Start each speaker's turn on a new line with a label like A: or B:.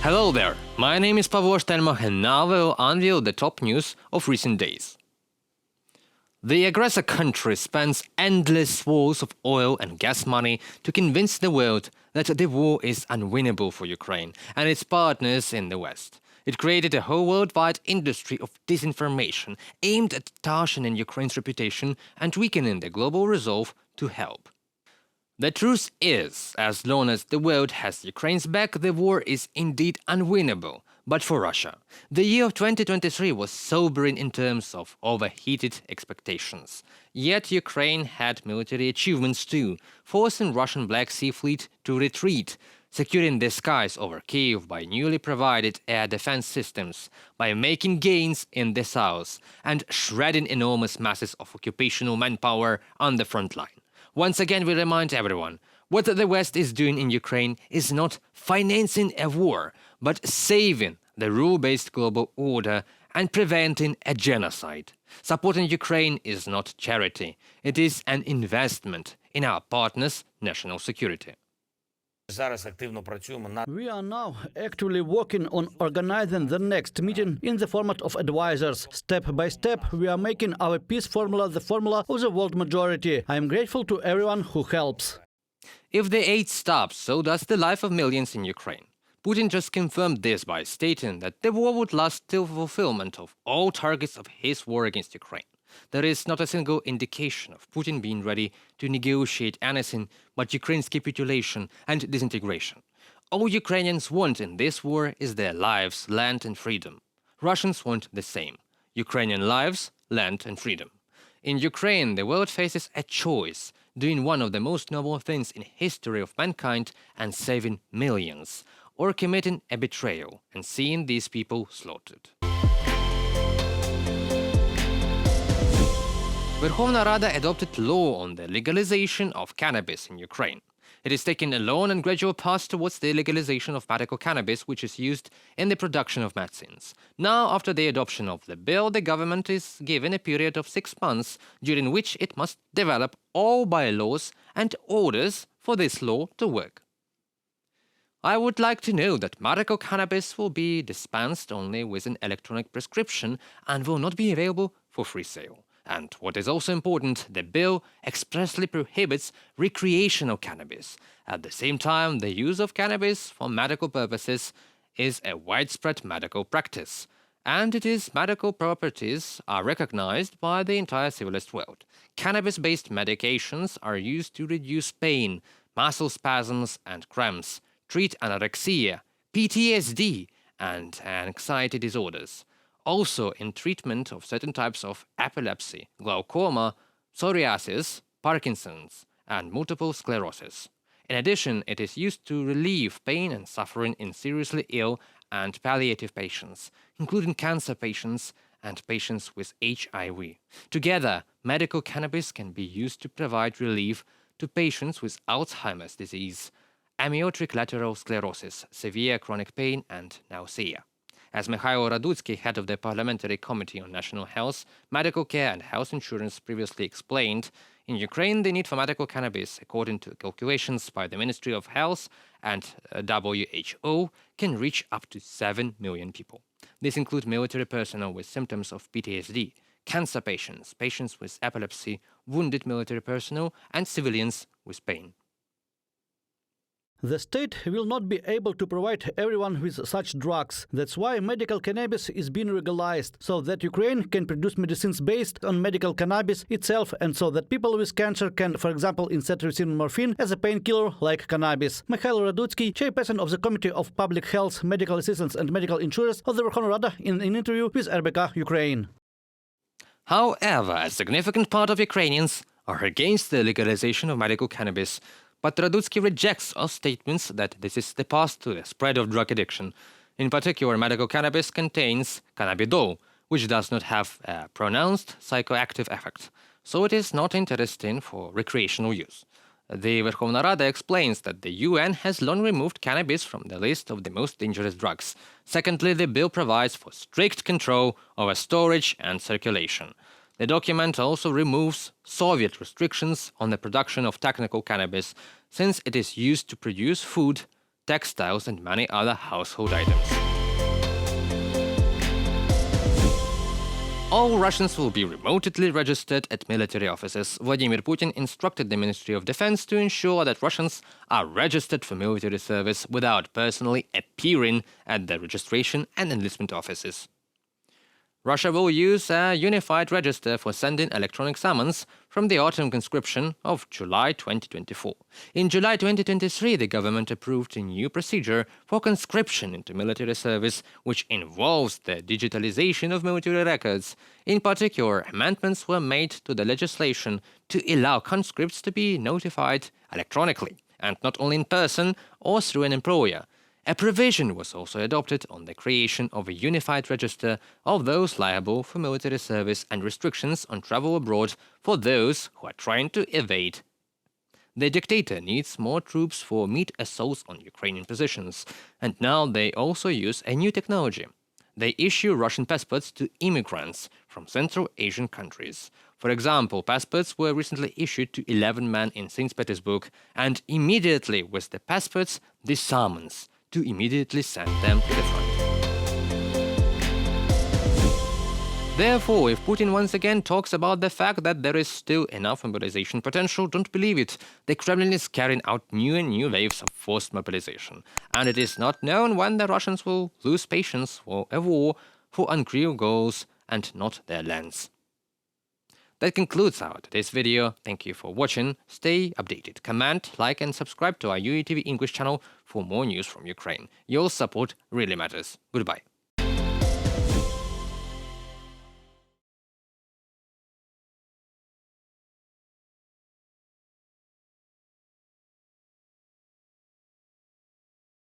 A: Hello there, my name is Pavel Stelmach and now we'll unveil the top news of recent days. The aggressor country spends endless swaths of oil and gas money to convince the world that the war is unwinnable for Ukraine and its partners in the West. It created a whole worldwide industry of disinformation aimed at tarnishing Ukraine's reputation and weakening the global resolve to help. The truth is, as long as the world has Ukraine's back, the war is indeed unwinnable. But for Russia, the year of 2023 was sobering in terms of overheated expectations. Yet Ukraine had military achievements too, forcing Russian Black Sea Fleet to retreat, securing the skies over Kyiv by newly provided air defense systems, by making gains in the south, and shredding enormous masses of occupational manpower on the front line. Once again, we remind everyone, what the West is doing in Ukraine is not financing a war, but saving the rule-based global order and preventing a genocide. Supporting Ukraine is not charity, it is an investment in our partners' national security.
B: We are now actively working on organizing the next meeting in the format of advisors. Step by step, we are making our peace formula the formula of the world majority. I am grateful to everyone who helps.
A: If the aid stops, so does the life of millions in Ukraine. Putin just confirmed this by stating that the war would last till fulfillment of all targets of his war against Ukraine. There is not a single indication of Putin being ready to negotiate anything but Ukraine's capitulation and disintegration. All Ukrainians want in this war is their lives, land and freedom. Russians want the same: Ukrainian lives, land and freedom. In Ukraine, the world faces a choice: doing one of the most noble things in history of mankind and saving millions, or committing a betrayal and seeing these people slaughtered. Verkhovna Rada adopted law on the legalization of cannabis in Ukraine. It is taking a long and gradual path towards the legalization of medical cannabis, which is used in the production of medicines. Now, after the adoption of the bill, the government is given a period of 6 months, during which it must develop all bylaws and orders for this law to work. I would like to know that medical cannabis will be dispensed only with an electronic prescription and will not be available for free sale. And what is also important, the bill expressly prohibits recreational cannabis. At the same time, the use of cannabis for medical purposes is a widespread medical practice, and its medical properties are recognized by the entire civilized world. Cannabis-based medications are used to reduce pain, muscle spasms and cramps, treat anorexia, PTSD, and anxiety disorders. Also in treatment of certain types of epilepsy, glaucoma, psoriasis, Parkinson's, and multiple sclerosis. In addition, it is used to relieve pain and suffering in seriously ill and palliative patients, including cancer patients and patients with HIV. Together, medical cannabis can be used to provide relief to patients with Alzheimer's disease, amyotrophic lateral sclerosis, severe chronic pain, and nausea. As Mikhail Radutsky, head of the Parliamentary Committee on National Health, Medical Care and Health Insurance previously explained, in Ukraine the need for medical cannabis, according to calculations by the Ministry of Health and WHO, can reach up to 7 million people. These include military personnel with symptoms of PTSD, cancer patients, patients with epilepsy, wounded military personnel, and civilians with pain.
B: The state will not be able to provide everyone with such drugs. That's why medical cannabis is being legalized, so that Ukraine can produce medicines based on medical cannabis itself, and so that people with cancer can, for example, instead receiving morphine as a painkiller like cannabis. Mikhail Radutsky, chairperson of the Committee of Public Health, Medical Assistance and Medical Insurance of the Verkhovna Rada, in an interview with RBK Ukraine.
A: However, a significant part of Ukrainians are against the legalization of medical cannabis. But Radutsky rejects all statements that this is the path to the spread of drug addiction. In particular, medical cannabis contains cannabidiol, which does not have a pronounced psychoactive effect, so it is not interesting for recreational use. The Verkhovna Rada explains that the UN has long removed cannabis from the list of the most dangerous drugs. Secondly, the bill provides for strict control over storage and circulation. The document also removes Soviet restrictions on the production of technical cannabis, since it is used to produce food, textiles and many other household items. All Russians will be remotely registered at military offices. Vladimir Putin instructed the Ministry of Defense to ensure that Russians are registered for military service without personally appearing at the registration and enlistment offices. Russia will use a unified register for sending electronic summons from the autumn conscription of July 2024. In July 2023, the government approved a new procedure for conscription into military service, which involves the digitalization of military records. In particular, amendments were made to the legislation to allow conscripts to be notified electronically, and not only in person or through an employer. A provision was also adopted on the creation of a unified register of those liable for military service and restrictions on travel abroad for those who are trying to evade. The dictator needs more troops for meat assaults on Ukrainian positions, and now they also use a new technology. They issue Russian passports to immigrants from Central Asian countries. For example, passports were recently issued to 11 men in St. Petersburg, and immediately with the passports, the summons to immediately send them to the front. Therefore, if Putin once again talks about the fact that there is still enough mobilization potential, don't believe it. The Kremlin is carrying out new and new waves of forced mobilization, and it is not known when the Russians will lose patience for a war for unclear goals and not their lands. That concludes our today's video. Thank you for watching. Stay updated. Comment, like and subscribe to our UATV English channel for more news from Ukraine. Your support really matters. Goodbye.